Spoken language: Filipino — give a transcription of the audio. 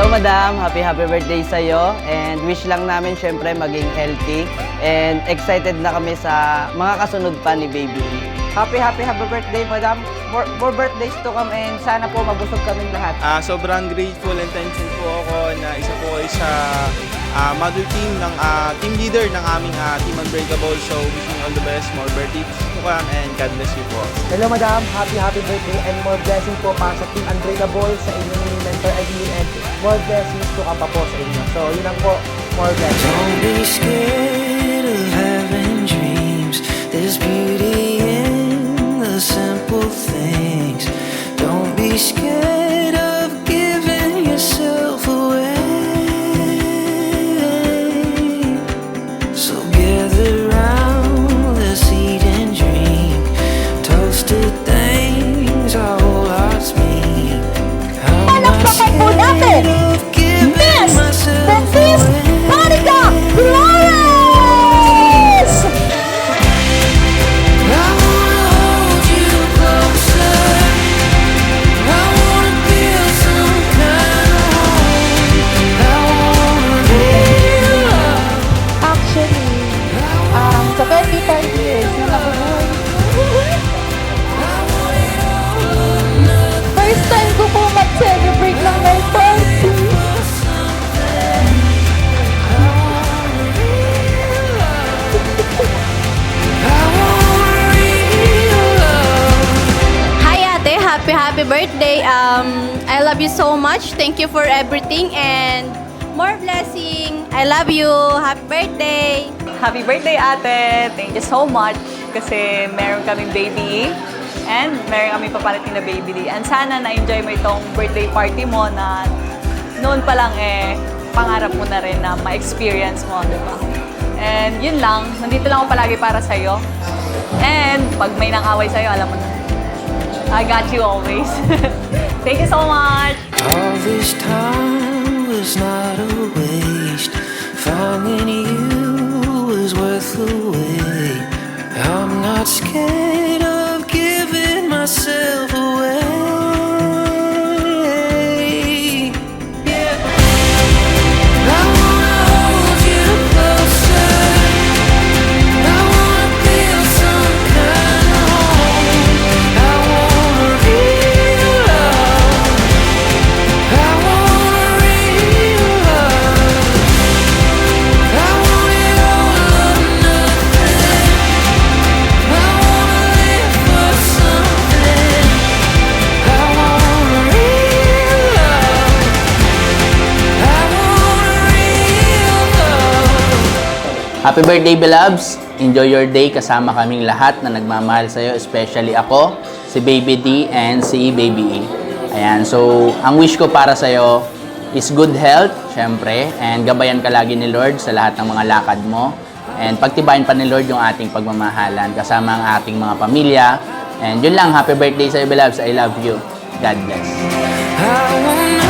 Hello, Madam. Happy birthday sa'yo. And wish lang namin syempre maging healthy. And excited na kami sa mga kasunod pa ni Baby. Happy birthday, Madam. More birthdays to come and sana po mabusog kaming lahat. Sobrang grateful and thankful po ako na isa po kayo sa mother team ng team leader ng aming Team Unbreakable. So wishing all the best, more birthdays to come and God bless you po. Hello, Madam. Happy birthday and more blessings po para sa Team Unbreakable, sa inyong mentor Eileen, and more blessings to come pa po sa inyo. So yun lang po, more blessings. Don't be scared of having dreams. There's beauty in the simple things. Don't be scared of giving yourself away. So gather round, let's eat and drink. Toast to things our whole hearts mean. I'm not scared of giving myself away. Sa 25 years na nabubuhay. First time ko po mag-celebrate ng my party. Hi ate, happy birthday. I love you so much. Thank you for everything and more blessing. I love you. Happy birthday. Happy birthday, ate! Thank you so much kasi meron kaming baby and meron kaming paparating na baby. And sana na-enjoy mo itong birthday party mo na noon pa lang pangarap mo na rin na ma-experience mo, di ba? And yun lang, nandito lang ako palagi para sa'yo. And pag may nang-away sa'yo, alam mo na, I got you always. Thank you so much! All this time was not a waste. Finding you was worth the wait. I'm not scared of giving myself away. Yeah. I wanna hold you closer. I wanna feel some kind of home. I wanna real love. I want real love. I want it all or nothing. I wanna live for something. I want real love. I want real love. Happy birthday, beloveds! Enjoy your day kasama kaming lahat na nagmamahal sa'yo, especially ako, si Baby D, and si Baby E. Ayan, so ang wish ko para sa'yo is good health, syempre, and gabayan ka lagi ni Lord sa lahat ng mga lakad mo. And pagtibayin pa ni Lord yung ating pagmamahalan kasama ang ating mga pamilya. And yun lang, happy birthday sa'yo, beloveds. I love you. God bless. I wanna